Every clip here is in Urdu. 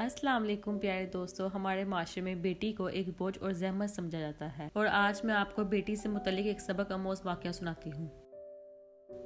السلام علیکم پیارے دوستو، ہمارے معاشرے میں بیٹی کو ایک بوجھ اور زحمت سمجھا جاتا ہے، اور آج میں آپ کو بیٹی سے متعلق ایک سبق آموز واقعہ سناتی ہوں۔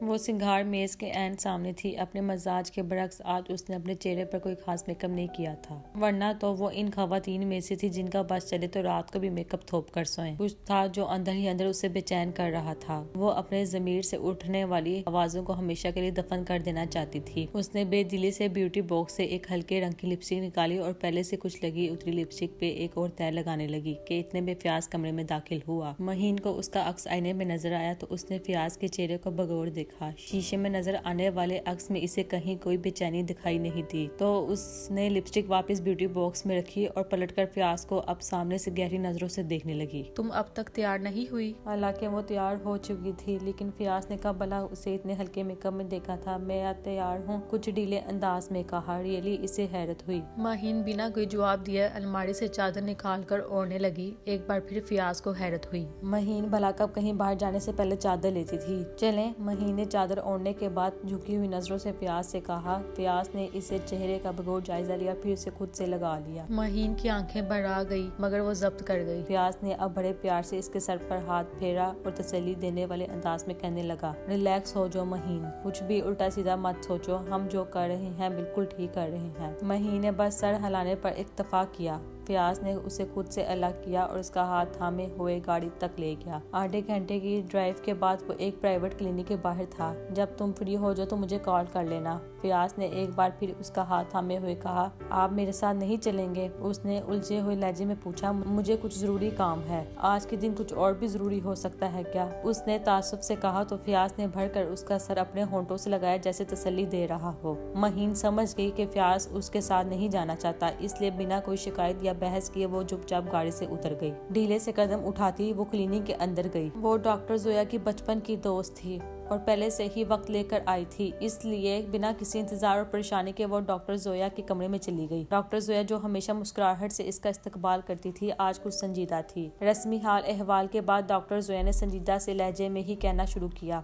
وہ سنگھار میز کے عین سامنے تھی۔ اپنے مزاج کے برعکس آج اس نے اپنے چہرے پر کوئی خاص میک اپ نہیں کیا تھا، ورنہ تو وہ ان خواتین میں سے تھی جن کا بس چلے تو رات کو بھی میک اپ تھوپ کر سوئیں۔ کچھ تھا جو اندر ہی اندر اسے بے چین کر رہا تھا۔ وہ اپنے ضمیر سے اٹھنے والی آوازوں کو ہمیشہ کے لیے دفن کر دینا چاہتی تھی۔ اس نے بے دلی سے بیوٹی باکس سے ایک ہلکے رنگ کی لپسٹک نکالی اور پہلے سے کچھ لگی اتری لپسٹک پہ ایک اور تہہ لگانے لگی کہ اتنے میں فیاض کمرے میں داخل ہوا۔ مہین کو اس کا عکس آئینے میں نظر آیا تو اس نے فیاض کے چہرے کو بغور دیکھا۔ شیشے میں نظر آنے والے عکس میں اسے کہیں کوئی بے چینی دکھائی نہیں دی، تو اس نے لپسٹک واپس بیوٹی باکس میں رکھی اور پلٹ کر فیاض کو اب سامنے سے گہری نظروں سے دیکھنے لگی۔ تم اب تک تیار نہیں ہوئی؟ حالانکہ وہ تیار ہو چکی تھی، لیکن فیاض نے کہا بھلا اسے اتنے ہلکے میک اپ میں دیکھا تھا۔ میں تیار ہوں، کچھ ڈھیلے انداز میں کہا۔ ریئلی؟ اسے حیرت ہوئی۔ مہین بنا کوئی جواب دیے الماری سے چادر نکال کر اوڑھنے لگی۔ ایک بار پھر فیاض کو حیرت ہوئی۔ مہین بھلا کب کہیں باہر جانے سے پہلے چادر لیتی تھی؟ چلیں۔ مہین نے چادر اوڑھنے کے بعد جھکی ہوئی نظروں سے فیاض سے کہا۔ فیاض نے اسے چہرے کا بغور جائزہ لیا، پھر اسے خود سے لگا لیا۔ مہین کی آنکھیں بھر آ گئی، مگر وہ ضبط کر گئی۔ فیاض نے اب بڑے پیار سے اس کے سر پر ہاتھ پھیرا اور تسلی دینے والے انداز میں کہنے لگا، ریلیکس ہو جاؤ مہین، کچھ بھی الٹا سیدھا مت سوچو، ہم جو کر رہے ہیں بالکل ٹھیک کر رہے ہیں۔ مہین نے بس سر ہلانے پر اکتفا کیا۔ فیاض نے اسے خود سے الگ کیا اور اس کا ہاتھ تھامے ہوئے گاڑی تک لے گیا۔ آدھے گھنٹے کی ڈرائیو کے بعد وہ ایک پرائیویٹ کلینک کے باہر تھا۔ جب تم فری ہو جاؤ تو مجھے کال کر لینا۔ فیاض نے ایک بار پھر اس کا ہاتھ تھامے ہوئے کہا۔ آپ میرے ساتھ نہیں چلیں گے؟ اس نے الجھے ہوئے لہجے میں پوچھا۔ مجھے کچھ ضروری کام ہے۔ آج کے دن کچھ اور بھی ضروری ہو سکتا ہے کیا؟ اس نے تعصب سے کہا تو فیاض نے بھر کر اس کا سر اپنے ہونٹوں سے لگایا جیسے تسلی دے رہا ہو۔ مہین سمجھ گئی کہ فیاض اس کے ساتھ نہیں جانا چاہتا، اس لیے بنا کوئی شکایت یا بحث کیے وہ چپ چاپ گاڑی سے اتر گئی۔ ڈھیلے سے قدم اٹھاتی وہ کلینک کے اندر گئی۔ وہ ڈاکٹر زویا کی بچپن کی دوست تھی اور پہلے سے ہی وقت لے کر آئی تھی، اس لیے بنا کسی انتظار اور پریشانی کے وہ ڈاکٹر زویا کے کمرے میں چلی گئی۔ ڈاکٹر زویا جو ہمیشہ مسکراہٹ سے اس کا استقبال کرتی تھی، آج کچھ سنجیدہ تھی۔ رسمی حال احوال کے بعد ڈاکٹر زویا نے سنجیدہ سے لہجے میں ہی کہنا شروع کیا،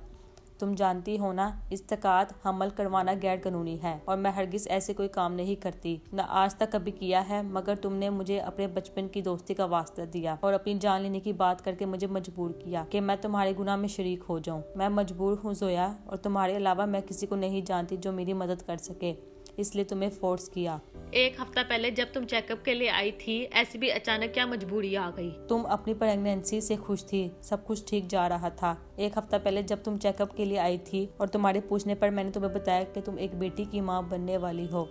تم جانتی ہو نا، استقاعت حمل کروانا غیر قانونی ہے اور میں ہرگز ایسے کوئی کام نہیں کرتی، نہ آج تک کبھی کیا ہے، مگر تم نے مجھے اپنے بچپن کی دوستی کا واسطہ دیا اور اپنی جان لینے کی بات کر کے مجھے مجبور کیا کہ میں تمہارے گناہ میں شریک ہو جاؤں۔ میں مجبور ہوں زویا، اور تمہارے علاوہ میں کسی کو نہیں جانتی جو میری مدد کر سکے، اس لیے تمہیں فورس کیا۔ ایک ہفتہ پہلے جب تم چیک اپ کے لیے آئی تھی، ایسی بھی اچانک کیا مجبوری آ گئی؟ تم اپنی پریگنینسی سے خوش تھی، سب کچھ ٹھیک جا رہا تھا۔ ایک ہفتہ پہلے جب تم چیک اپ کے لیے آئی تھی اور تمہارے پوچھنے پر میں نے تمہیں بتایا کہ تم ایک بیٹی کی ماں بننے والی ہو،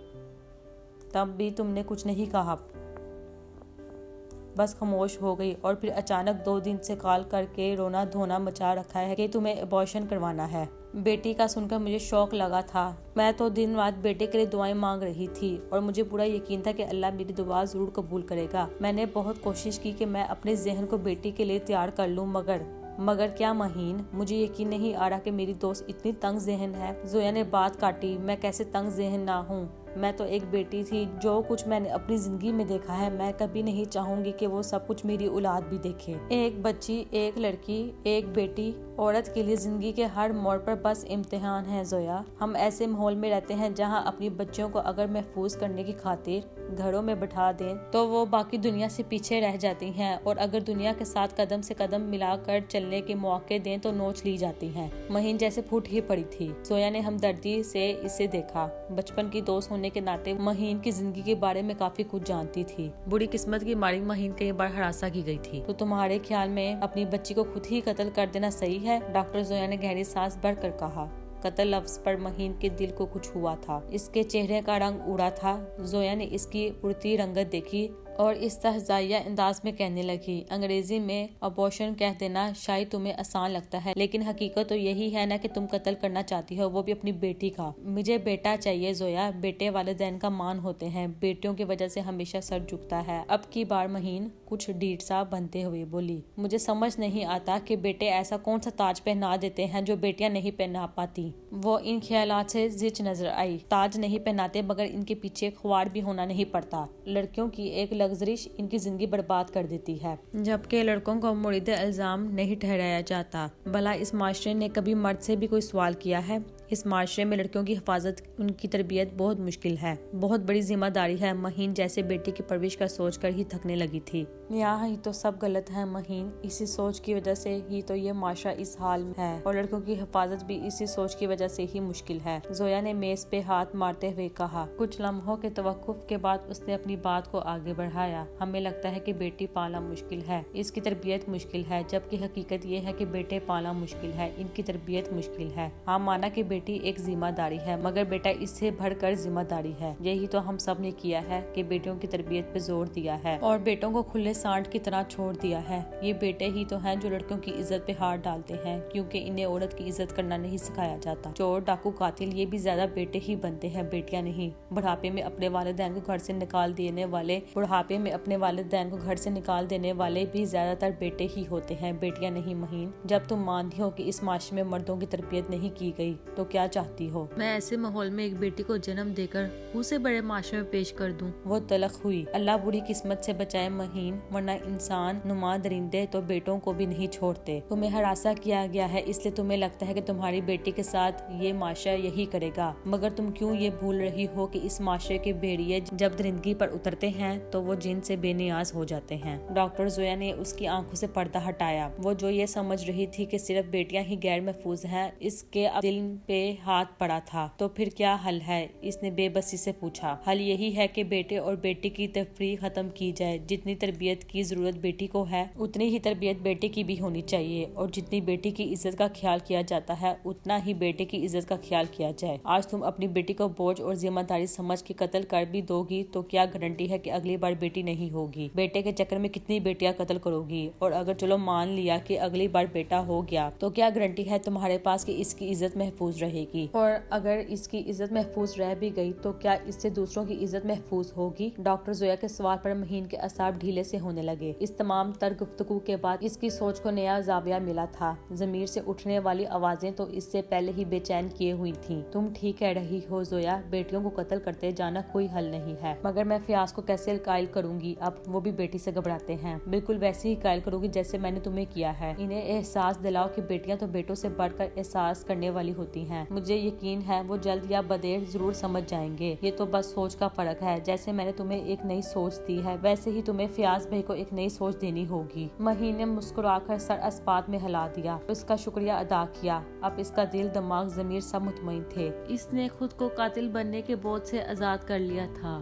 تب بھی تم نے کچھ نہیں کہا، بس خاموش ہو گئی، اور پھر اچانک 2 دن سے کال کر کے رونا دھونا مچا رکھا ہے کہ تمہیں ابارشن کروانا ہے۔ بیٹی کا سن کر مجھے شوق لگا تھا، میں تو دن رات بیٹے کے لیے دعائیں مانگ رہی تھی اور مجھے پورا یقین تھا کہ اللہ میری دعا ضرور قبول کرے گا۔ میں نے بہت کوشش کی کہ میں اپنے ذہن کو بیٹی کے لیے تیار کر لوں، مگر کیا مہین، مجھے یقین نہیں آ رہا کہ میری دوست اتنی تنگ ذہن ہے۔ زویا نے بات کاٹی، میں کیسے تنگ ذہن نہ ہوں، میں تو ایک بیٹی تھی۔ جو کچھ میں نے اپنی زندگی میں دیکھا ہے، میں کبھی نہیں چاہوں گی کہ وہ سب کچھ میری اولاد بھی دیکھے۔ ایک بچی، ایک لڑکی، ایک بیٹی، عورت کے لیے زندگی کے ہر موڑ پر بس امتحان ہے زویا۔ ہم ایسے ماحول میں رہتے ہیں جہاں اپنی بچیوں کو اگر محفوظ کرنے کی خاطر گھروں میں بٹھا دیں تو وہ باقی دنیا سے پیچھے رہ جاتی ہیں، اور اگر دنیا کے ساتھ قدم سے قدم ملا کر چلنے کے مواقع دیں تو نوچ لی جاتی ہیں۔ مہین جیسے پھوٹ ہی پڑی تھی۔ زویا نے ہمدردی سے اسے دیکھا۔ بچپن کی دوست ہونے کے ناطے مہین کی زندگی کے بارے میں کافی کچھ جانتی تھی۔ بری قسمت کی ماری مہین کئی بار ہراساں کی گئی تھی۔ تو تمہارے خیال میں اپنی بچی کو خود ہی قتل کر دینا صحیح ہے؟ ڈاکٹر زویا نے گہری سانس بھر کر کہا۔ قتل لفظ پر مہین کے دل کو کچھ ہوا تھا، اس کے چہرے کا رنگ اڑا تھا۔ زویا نے اس کی اڑتی رنگت دیکھی اور استہزائیہ انداز میں کہنے لگی، انگریزی میں ابارشن کہہ دینا شاید تمہیں آسان لگتا ہے، لیکن حقیقت تو یہی ہے نا کہ تم قتل کرنا چاہتی ہو، وہ بھی اپنی بیٹی کا۔ مجھے بیٹا چاہیے زویا، بیٹے والدین کا مان ہوتے ہیں، بیٹیوں کی وجہ سے ہمیشہ سر جھکتا ہے۔ اب کی بار مہین کچھ ڈیڑھ سا بنتے ہوئے بولی، مجھے سمجھ نہیں آتا کہ بیٹے ایسا کون سا تاج پہنا دیتے ہیں جو بیٹیاں نہیں پہنا پاتی۔ وہ ان خیالات سے زچ نظر آئی۔ تاج نہیں پہناتے مگر ان کے پیچھے خوار بھی ہونا نہیں پڑتا۔ لڑکیوں کی ایک لگزرش ان کی زندگی برباد کر دیتی ہے، جبکہ لڑکوں کو مورد الزام نہیں ٹھہرایا جاتا۔ بھلا اس معاشرے نے کبھی مرد سے بھی کوئی سوال کیا ہے؟ اس معاشرے میں لڑکیوں کی حفاظت، ان کی تربیت بہت مشکل ہے، بہت بڑی ذمہ داری ہے۔ مہین جیسے بیٹی کی پرورش کا سوچ کر ہی تھکنے لگی تھی۔ یہاں ہی تو سب غلط ہے مہین، اسی سوچ کی وجہ سے ہی تو یہ معاشرہ اس حال میں ہے، اور لڑکیوں کی حفاظت بھی اسی سوچ کی وجہ سے ہی مشکل ہے۔ زویا نے میز پہ ہاتھ مارتے ہوئے کہا۔ کچھ لمحوں کے توقف کے بعد اس نے اپنی بات کو آگے بڑھایا۔ ہمیں لگتا ہے کہ بیٹی پالنا مشکل ہے، اس کی تربیت مشکل ہے، جبکہ حقیقت یہ ہے کہ بیٹے پالنا مشکل ہے، ان کی تربیت مشکل ہے۔ ہاں مانا کہ بیٹی ایک ذمہ داری ہے، مگر بیٹا اس سے بڑھ کر ذمہ داری ہے۔ یہی تو ہم سب نے کیا ہے کہ بیٹیوں کی تربیت پہ زور دیا ہے اور بیٹوں کو کھلے سانڈ کی طرح چھوڑ دیا ہے۔ یہ بیٹے ہی تو ہیں جو لڑکیوں کی عزت پہ ہاتھ ڈالتے ہیں، کیونکہ انہیں عورت کی عزت کرنا نہیں سکھایا جاتا۔ چور، ڈاکو، قاتل یہ بھی زیادہ بیٹے ہی بنتے ہیں، بیٹیاں نہیں۔ بڑھاپے میں اپنے والدین کو گھر سے نکال دینے والے بھی زیادہ تر بیٹے ہی ہوتے ہیں، بیٹیاں نہیں مہین۔ جب تم مانتی ہو کہ اس معاشرے میں مردوں کی تربیت نہیں کی گئی تو کیا چاہتی ہو؟ میں ایسے ماحول میں ایک بیٹی کو جنم دے کر اسے بڑے معاشرے میں پیش کر دوں۔ وہ تلخ ہوئی۔ اللہ بری قسمت سے بچائے مہین، ورنہ انسان نما درندے تو بیٹوں کو بھی نہیں چھوڑتے۔ تمہیں ہراساں کیا گیا ہے، اس لیے تمہیں لگتا ہے کہ تمہاری بیٹی کے ساتھ یہ معاشرہ یہی کرے گا، مگر تم کیوں یہ بھول رہی ہو کہ اس معاشرے کے بھیڑیے جب درندگی پر اترتے ہیں تو وہ جن سے بے نیاز ہو جاتے ہیں۔ ڈاکٹر زویا نے اس کی آنکھوں سے پردہ ہٹایا۔ وہ جو یہ سمجھ رہی تھی کہ صرف بیٹیاں ہی غیر محفوظ ہیں، اس کے اب دل پہ ہاتھ پڑا تھا۔ تو پھر کیا حل ہے؟ اس نے بے بسی سے پوچھا۔ حل یہی ہے کہ بیٹے اور بیٹی کی تفریق ختم کی جائے۔ جتنی تربیت کی ضرورت بیٹی کو ہے، اتنی ہی تربیت بیٹے کی بھی ہونی چاہیے، اور جتنی بیٹی کی عزت کا خیال کیا جاتا ہے، اتنا ہی بیٹے کی عزت کا خیال کیا جائے۔ آج تم اپنی بیٹی کو بوجھ اور ذمہ داری سمجھ کے قتل کر بھی دو گی تو کیا گارنٹی ہے کہ اگلی بار بیٹی نہیں ہوگی؟ بیٹے کے چکر میں کتنی بیٹیاں قتل کرو گی؟ اور اگر چلو مان لیا کہ اگلی بار بیٹا ہو گیا تو کیا گارنٹی ہے تمہارے پاس کہ اس کی عزت محفوظ رہے گی؟ اور اگر اس کی عزت محفوظ رہ بھی گئی تو کیا اس سے دوسروں کی عزت محفوظ ہوگی؟ ڈاکٹر زویا کے سوال پر مہین کے اعصاب ڈھیلے سے ہونے لگے۔ اس تمام تر گفتگو کے بعد اس کی سوچ کو نیا زاویہ ملا تھا۔ ضمیر سے اٹھنے والی آوازیں تو اس سے پہلے ہی بے چین کیے ہوئی تھیں۔ تم ٹھیک کہہ رہی ہو زویا، بیٹیوں کو قتل کرتے جانا کوئی حل نہیں ہے، مگر میں فیاض کو کیسے قائل کروں گی؟ اب وہ بھی بیٹی سے گھبراتے ہیں، بالکل ویسے ہی قائل کروں گی جیسے میں نے تمہیں کیا ہے۔ انہیں احساس دلاؤ کہ بیٹیاں تو بیٹوں سے بڑھ کر احساس کرنے والی ہوتی ہیں۔ مجھے یقین ہے وہ جلد یا بدیر ضرور سمجھ جائیں گے۔ یہ تو بس سوچ کا فرق ہے، جیسے میں نے تمہیں ایک نئی سوچ دی ہے ویسے ہی تمہیں فیاض بھائی کو ایک نئی سوچ دینی ہوگی۔ مہین نے مسکرا کر سر اسبات میں ہلا دیا، اس کا شکریہ ادا کیا۔ اب اس کا دل، دماغ، ضمیر سب مطمئن تھے۔ اس نے خود کو قاتل بننے کے بوجھ سے آزاد کر لیا تھا۔